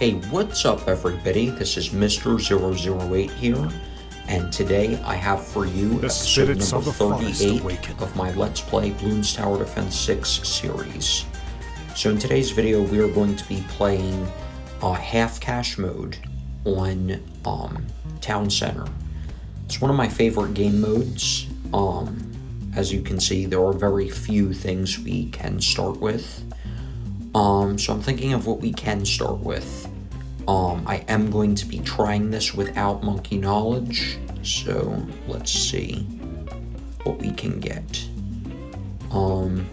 Hey, what's up everybody? This is Mr. 008 here, and today I have for you episode number 38 of my Let's Play Bloons Tower Defense 6 series. So in today's video we are going to be playing half cash mode on Town Center. It's one of my favorite game modes. As you can see, there are very few things we can start with. So I'm thinking of what we can start with. I am going to be trying this without monkey knowledge, so let's see what we can get. Not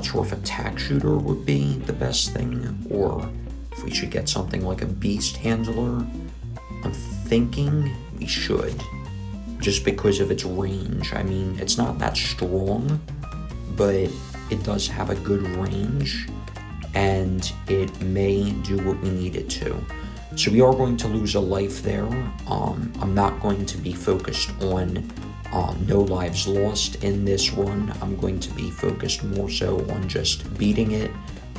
sure if a tack shooter would be the best thing, or if we should get something like a beast handler. I'm thinking we should, just because of its range. I mean, it's not that strong, but it does have a good range, and it may do what we need it to. So we are going to lose a life there. I'm not going to be focused on no lives lost in this run. I'm going to be focused more so on just beating it,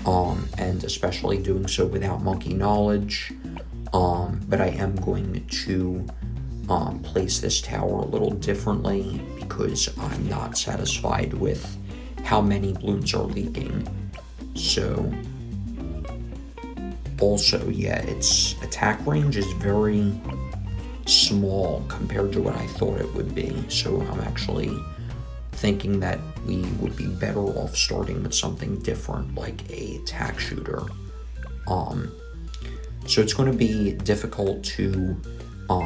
and especially doing so without monkey knowledge. But I am going to place this tower a little differently because I'm not satisfied with how many balloons are leaking. So also, yeah, its attack range is very small compared to what I thought it would be. So I'm actually thinking that we would be better off starting with something different, like a tack shooter. So it's going to be difficult to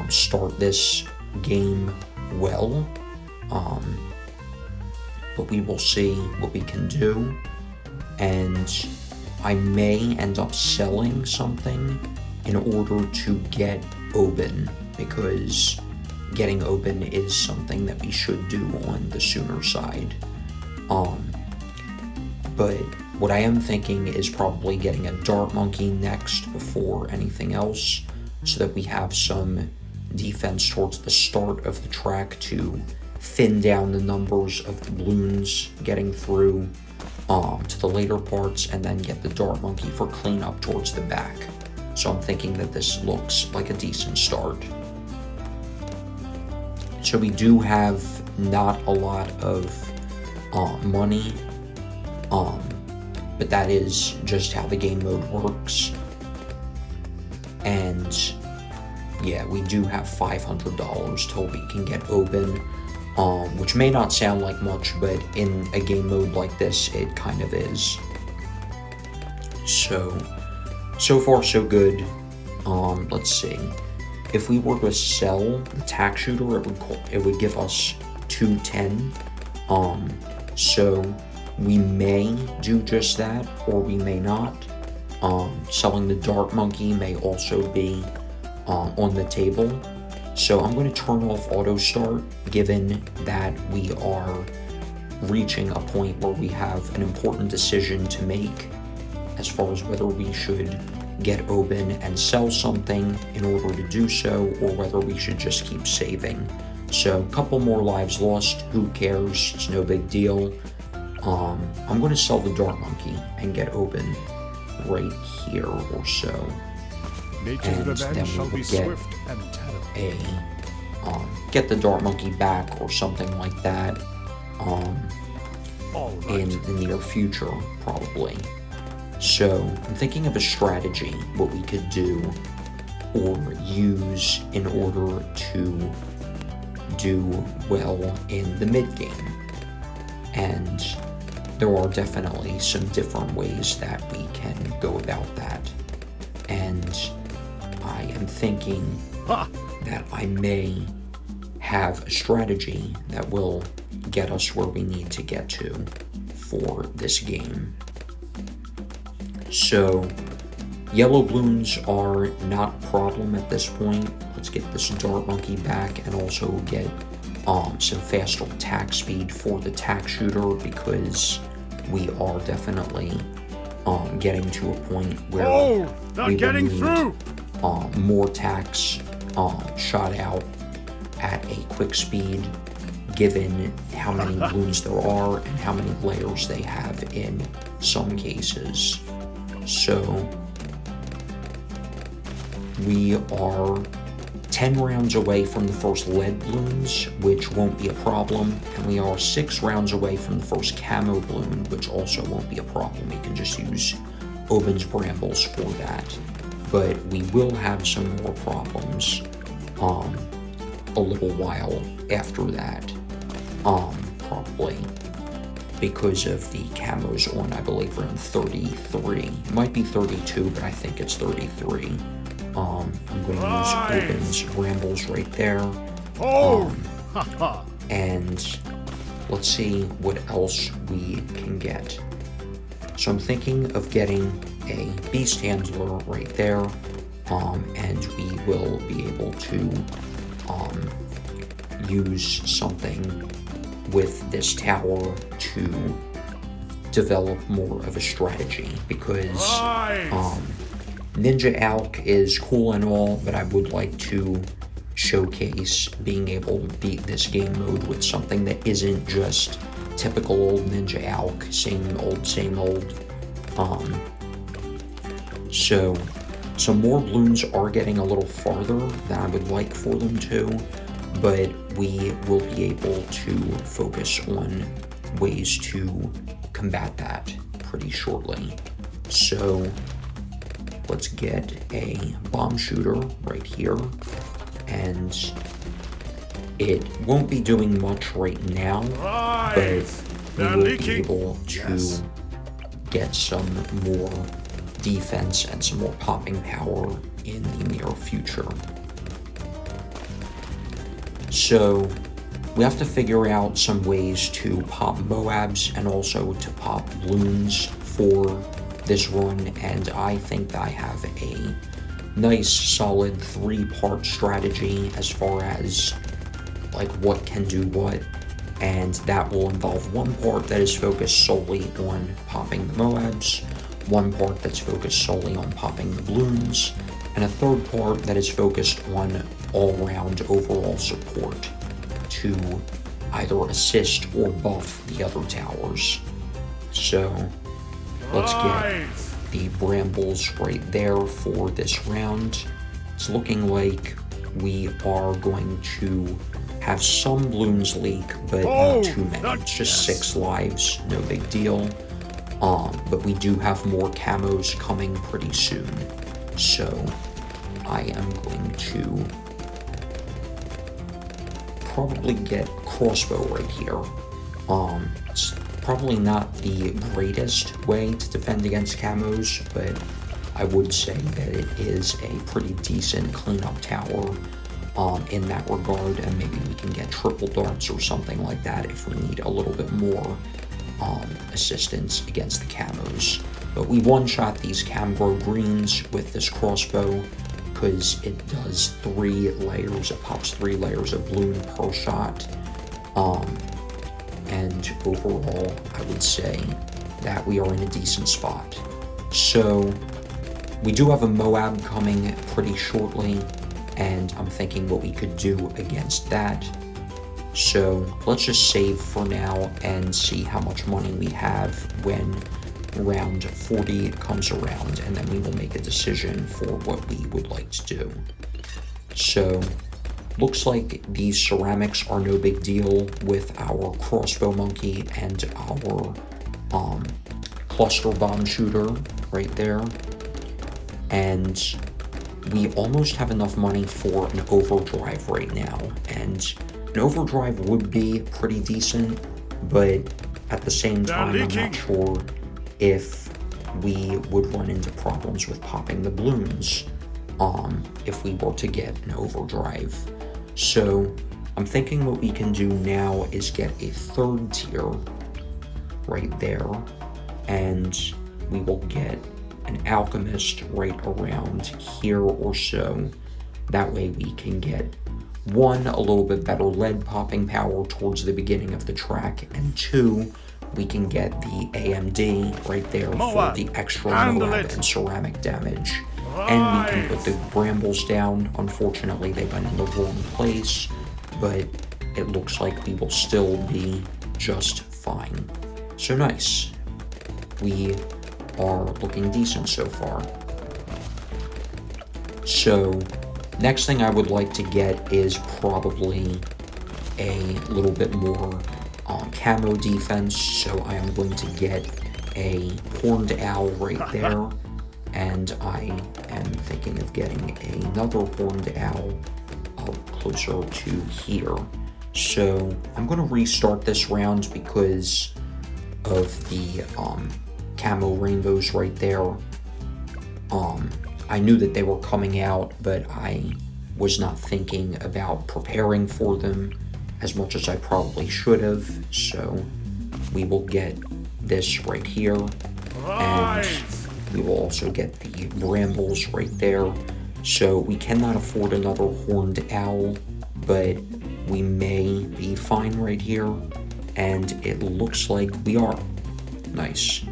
start this game well, but we will see what we can do. And I may end up selling something in order to get Oben, because getting Oben is something that we should do on the sooner side. But what I am thinking is probably getting a dart monkey next before anything else, so that we have some defense towards the start of the track to thin down the numbers of the balloons getting through to the later parts, and then get the dart monkey for cleanup towards the back. So I'm thinking that this looks like a decent start. So we do have not a lot of money, but that is just how the game mode works. And yeah, we do have $500 till we can get Oben, which may not sound like much, but in a game mode like this, it kind of is. So far so good. Let's see. If we were to sell the tack shooter, it would give us 210. So we may do just that, or we may not. Selling the dart monkey may also be on the table. So I'm going to turn off auto start, given that we are reaching a point where we have an important decision to make as far as whether we should get Oben and sell something in order to do so, or whether we should just keep saving. So a couple more lives lost, who cares, it's no big deal. I'm going to sell the dart monkey and get Oben right here or so. And then we will get the dart monkey back or something like that in the near future, probably. So I'm thinking of a strategy, what we could do or use in order to do well in the mid game. And there are definitely some different ways that we can go about that. And I am thinking that I may have a strategy that will get us where we need to get to for this game. So yellow balloons are not a problem at this point. Let's get this dart monkey back, and also get some faster attack speed for the tack shooter, because we are definitely getting to a point where we will need more tacks shot out at a quick speed, given how many balloons there are and how many layers they have in some cases. So we are 10 rounds away from the first lead balloons, which won't be a problem, and we are 6 rounds away from the first camo balloon, which also won't be a problem. We can just use Oben's brambles for that. But we will have some more problems a little while after that, probably, because of the camos on, I believe, around 33. It might be 32, but I think it's 33. I'm going to use Oben's brambles right there. And let's see what else we can get. So I'm thinking of getting a beast handler right there, and we will be able to use something with this tower to develop more of a strategy, because Ninja Alk is cool and all, but I would like to showcase being able to beat this game mode with something that isn't just typical old Ninja Alk, same old, same old. So some more balloons are getting a little farther than I would like for them to, but we will be able to focus on ways to combat that pretty shortly. So let's get a bomb shooter right here, and it won't be doing much right now, but we will be able to get some more defense and some more popping power in the near future. So we have to figure out some ways to pop Moabs and also to pop balloons for this run, and I think that I have a nice solid 3-part strategy as far as like what can do what, and that will involve one part that is focused solely on popping the Moabs, one part that's focused solely on popping the balloons, and a third part that is focused on all-round overall support to either assist or buff the other towers. So let's get the brambles right there for this round. It's looking like we are going to have some balloons leak, but not too many. It's just 6 lives, no big deal. But we do have more camos coming pretty soon. So I am going to probably get crossbow right here. It's probably not the greatest way to defend against camos, but I would say that it is a pretty decent cleanup tower in that regard, and maybe we can get triple darts or something like that if we need a little bit more assistance against the camos. But we one-shot these Camgrow greens with this crossbow because it does 3 layers, it pops 3 layers of balloon per shot. And overall, I would say that we are in a decent spot. So we do have a Moab coming pretty shortly, and I'm thinking what we could do against that. So let's just save for now and see how much money we have when round 40 comes around, and then we will make a decision for what we would like to do. So looks like these ceramics are no big deal with our crossbow monkey and our cluster bomb shooter right there. And we almost have enough money for an overdrive right now, and an overdrive would be pretty decent, but at the same time, I'm not sure if we would run into problems with popping the balloons if we were to get an overdrive. So I'm thinking what we can do now is get a 3rd tier right there, and we will get an alchemist right around here or so. That way we can get 1, a little bit better lead popping power towards the beginning of the track, and 2, we can get the AMD right there for the extra Moab and ceramic damage. And we can put the brambles down. Unfortunately, they went in the wrong place, but it looks like we will still be just fine. So nice. We are looking decent so far. So, next thing I would like to get is probably a little bit more camo defense, so I am going to get a horned owl right there, and I am thinking of getting another horned owl closer to here. So I'm going to restart this round because of the camo rainbows right there. I knew that they were coming out, but I was not thinking about preparing for them as much as I probably should have. So we will get this right here, and we will also get the brambles right there. So we cannot afford another horned owl, but we may be fine right here, and it looks like we are. Nice.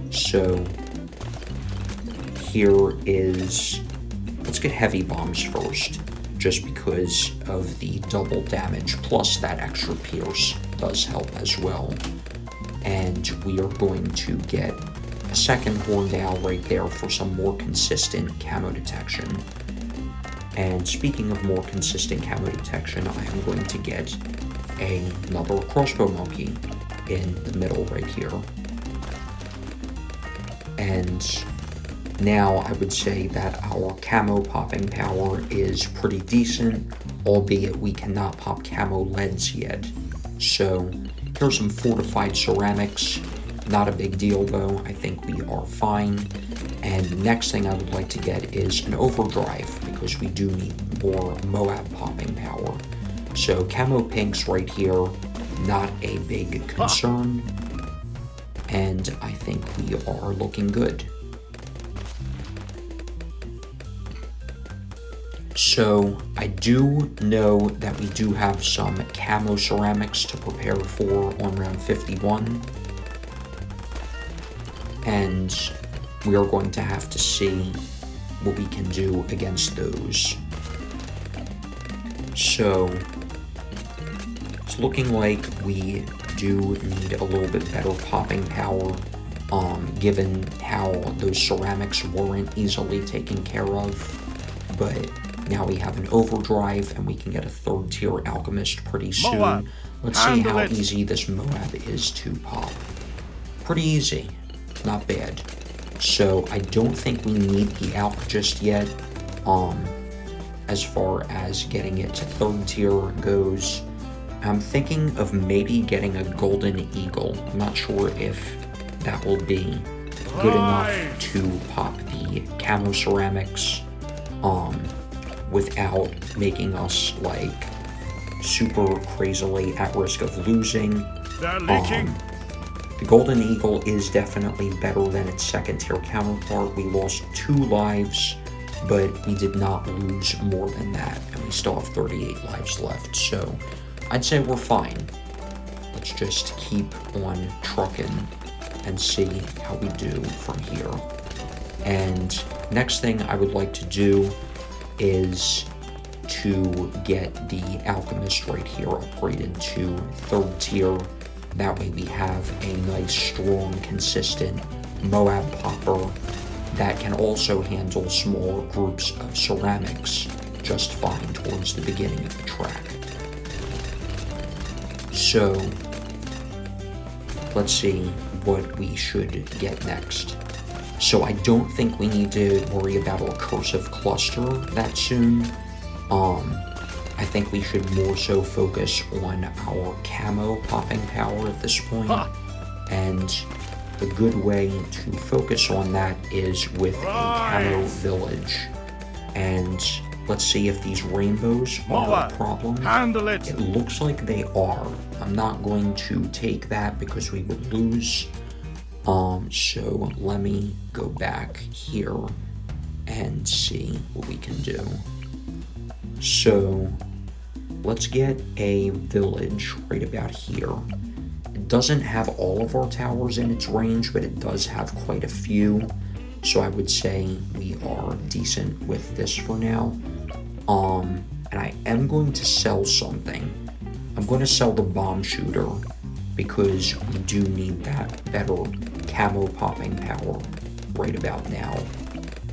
So here is, let's get heavy bombs first, just because of the double damage, plus that extra pierce does help as well. And we are going to get a second horned owl right there for some more consistent camo detection. And speaking of more consistent camo detection, I am going to get another crossbow monkey in the middle right here. And now I would say that our camo popping power is pretty decent, albeit we cannot pop camo leads yet. So here's some fortified ceramics. Not a big deal though, I think we are fine. And the next thing I would like to get is an overdrive, because we do need more Moab popping power. So camo pinks right here, not a big concern. And I think we are looking good. So I do know that we do have some camo ceramics to prepare for on round 51. And we are going to have to see what we can do against those. So it's looking like we do need a little bit better popping power, given how those ceramics weren't easily taken care of. But now we have an overdrive, and we can get a third tier alchemist pretty soon. Moab, let's see how easy this Moab is to pop. Pretty easy, not bad. So I don't think we need the alch just yet. As far as getting it to third tier goes, I'm thinking of maybe getting a golden eagle. I'm not sure if that will be good enough to pop the camo ceramics without making us like super crazily at risk of losing. The golden eagle is definitely better than its second tier counterpart. We lost 2 lives, but we did not lose more than that, and we still have 38 lives left, so I'd say we're fine. Let's just keep on trucking and see how we do from here. And next thing I would like to do is to get the alchemist right here upgraded to third tier. That way we have a nice, strong, consistent Moab popper that can also handle smaller groups of ceramics just fine towards the beginning of the track. So let's see what we should get next. So I don't think we need to worry about a recursive cluster that soon. I think we should more so focus on our camo popping power at this point. And a good way to focus on that is with a camo village. And let's see if these rainbows are a problem. Handle it. It looks like they are. I'm not going to take that because we would lose. So let me go back here and see what we can do. So let's get a village right about here. It doesn't have all of our towers in its range, but it does have quite a few. So I would say we are decent with this for now. And I am going to sell something. I'm going to sell the bomb shooter because we do need that better camo popping power right about now.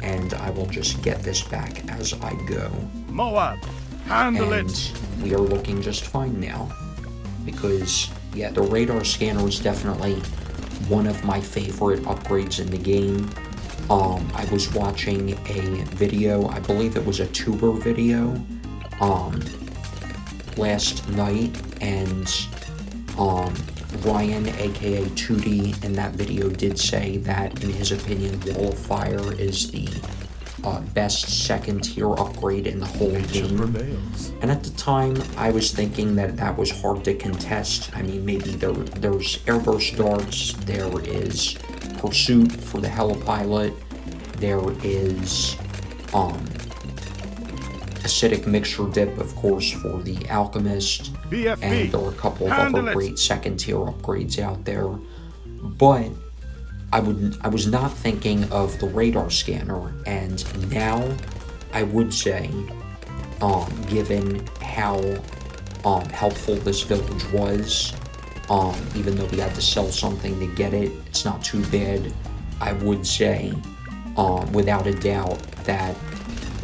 And I will just get this back as I go. Moab, handle and it. We are looking just fine now. Because, yeah, the radar scanner is definitely one of my favorite upgrades in the game. I was watching a video, I believe it was a tuber video, last night, and Ryan, aka 2D, in that video did say that, in his opinion, Wall of Fire is the best second-tier upgrade in the whole game. And at the time, I was thinking that that was hard to contest. I mean, maybe there's airburst darts, there is pursuit for the helipilot, there is acidic mixture dip, of course, for the alchemist, BFB, and there are a couple of handle other it. great second-tier upgrades out there. But I was not thinking of the radar scanner, and now I would say, given how helpful this village was, even though we had to sell something to get it, it's not too bad. I would say, without a doubt, that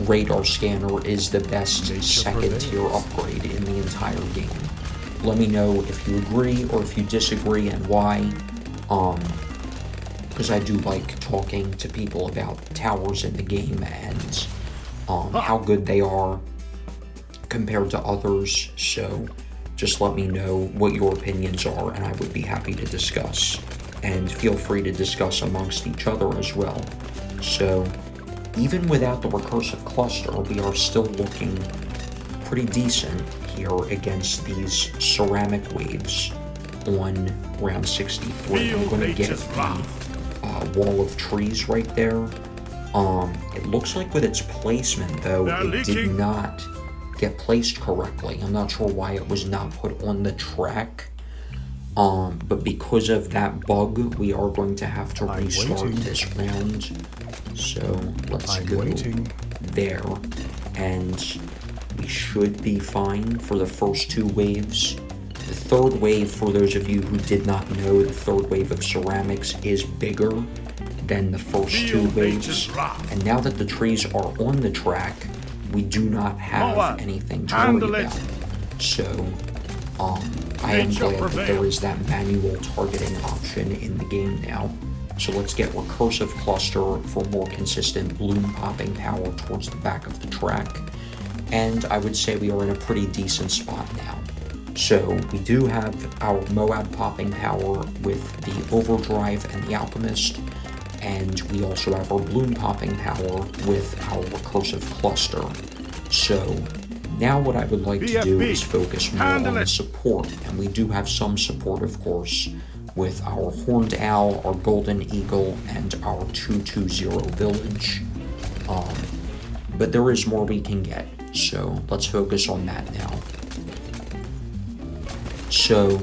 radar scanner is the best second-tier upgrade in the entire game. Let me know if you agree or if you disagree and why. Because I do like talking to people about towers in the game and how good they are compared to others. So just let me know what your opinions are, and I would be happy to discuss. And feel free to discuss amongst each other as well. So even without the recursive cluster, we are still looking pretty decent here against these ceramic waves on round 63. I'm going to get the wall of trees right there. It looks like with its placement, though, it did not get placed correctly. I'm not sure why it was not put on the track. But because of that bug, we are going to have to restart this round. So let's go there, and we should be fine for the first two waves. The third wave, for those of you who did not know, the third wave of ceramics is bigger than the first two waves. And now that the trees are on the track, we do not have anything to worry about. So, I am glad that there is that manual targeting option in the game now. So let's get recursive cluster for more consistent bloom popping power towards the back of the track. And I would say we are in a pretty decent spot now. So we do have our Moab popping power with the overdrive and the alchemist, and we also have our bloom popping power with our recursive cluster. So now what I would like to do is focus more on the support, and we do have some support, of course, with our Horned Owl, our Golden Eagle, and our 220 village. But there is more we can get, so let's focus on that now. So,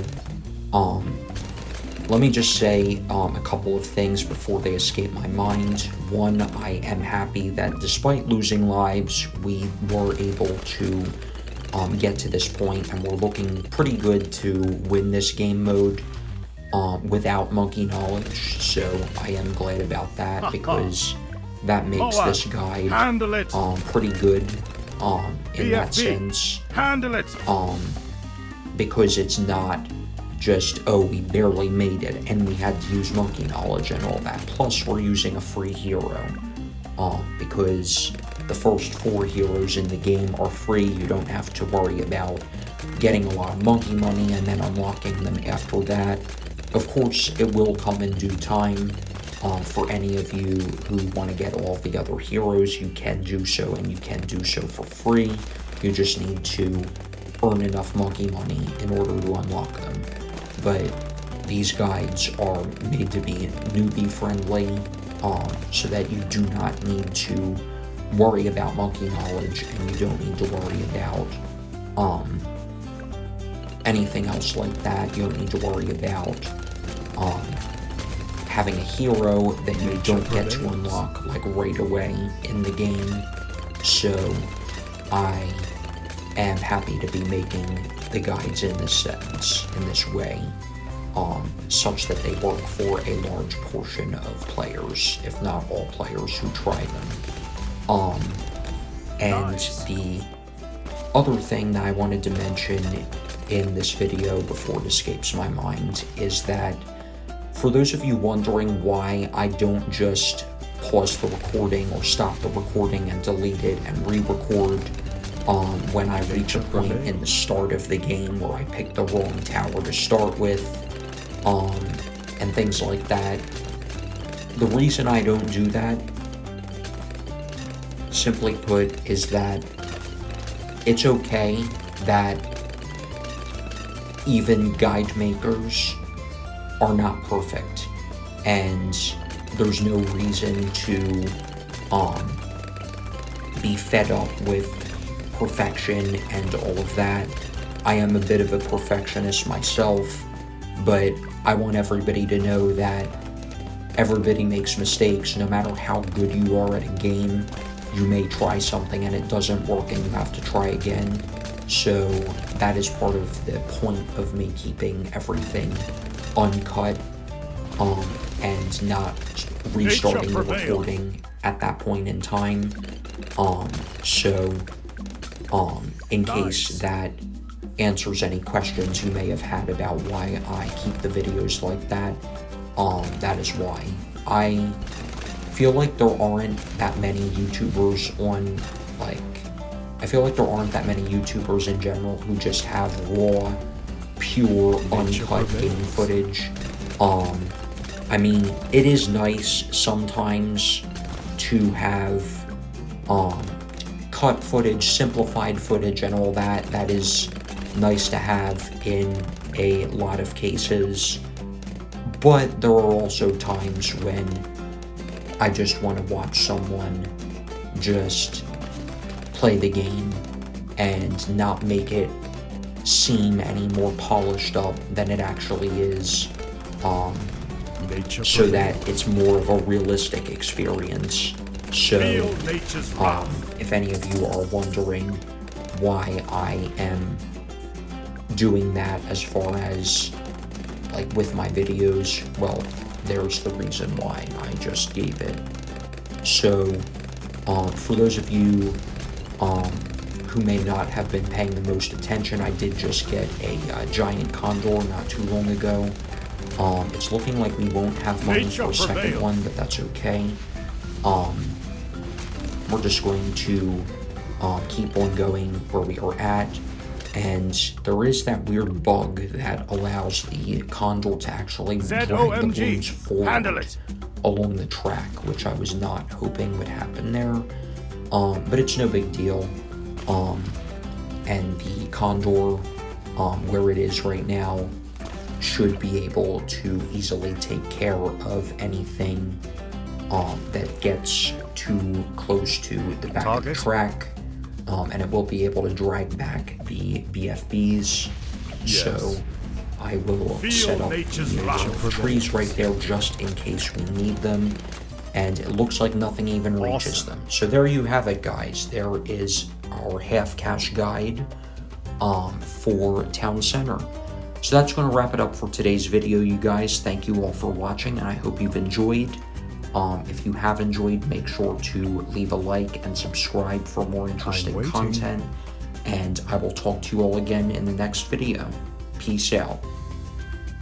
let me just say a couple of things before they escape my mind. One, I am happy that despite losing lives, we were able to get to this point, and we're looking pretty good to win this game mode without monkey knowledge. So I am glad about that, because that makes this guide pretty good in that sense. Because it's not just, oh, we barely made it and we had to use monkey knowledge and all that. Plus, we're using a free hero, because the first 4 heroes in the game are free. You don't have to worry about getting a lot of monkey money and then unlocking them after that. Of course, it will come in due time. For any of you who want to get all the other heroes, you can do so, and you can do so for free. You just need to earn enough monkey money in order to unlock them. But these guides are made to be newbie friendly, so that you do not need to worry about monkey knowledge, and you don't need to worry about anything else like that. You don't need to worry about having a hero that you don't get to unlock like right away in the game. So I am happy to be making the guides in this sense, in this way. such that they work for a large portion of players, if not all players who try them. And the other thing that I wanted to mention in this video before it escapes my mind is that for those of you wondering why I don't just pause the recording or stop the recording and delete it and re-record when I reach a point in the start of the game where I pick the wrong tower to start with, and things like that, the reason I don't do that, simply put, is that it's okay that even guide makers are not perfect, and there's no reason to be fed up with perfection and all of that. I am a bit of a perfectionist myself, but I want everybody to know that everybody makes mistakes. No matter how good you are at a game, you may try something and it doesn't work and you have to try again. So that is part of the point of me keeping everything uncut and not restarting the recording at that point in time. In case that answers any questions you may have had about why I keep the videos like that, that is why. I feel like there aren't that many YouTubers on, I feel like there aren't that many YouTubers in general who just have raw, pure, uncut game footage. I mean, it is nice sometimes to have cut footage, simplified footage, and all that. That is nice to have in a lot of cases. But there are also times when I just want to watch someone just play the game and not make it seem any more polished up than it actually is, so that it's more of a realistic experience. So, if any of you are wondering why I am doing that as far as, with my videos, well, there's the reason why. I just gave it. So, for those of you who may not have been paying the most attention, I did just get a giant condor not too long ago. It's looking like we won't have money for a second one, but that's okay. We're just going to keep on going where we are at. And there is that weird bug that allows the condor to actually drag the balloons forward along the track, which I was not hoping would happen there. But it's no big deal. And the condor, where it is right now, should be able to easily take care of anything that gets too close to the back of the track. And it will be able to drag back the BFBs. Yes. So I will set up the trees right there just in case we need them. And it looks like nothing even reaches them. So there you have it, guys. There is our half cash guide for Town Center. So that's going to wrap it up for today's video, you guys. Thank you all for watching, and I hope you've enjoyed. If you have enjoyed, make sure to leave a like and subscribe for more interesting content. And I will talk to you all again in the next video. Peace out.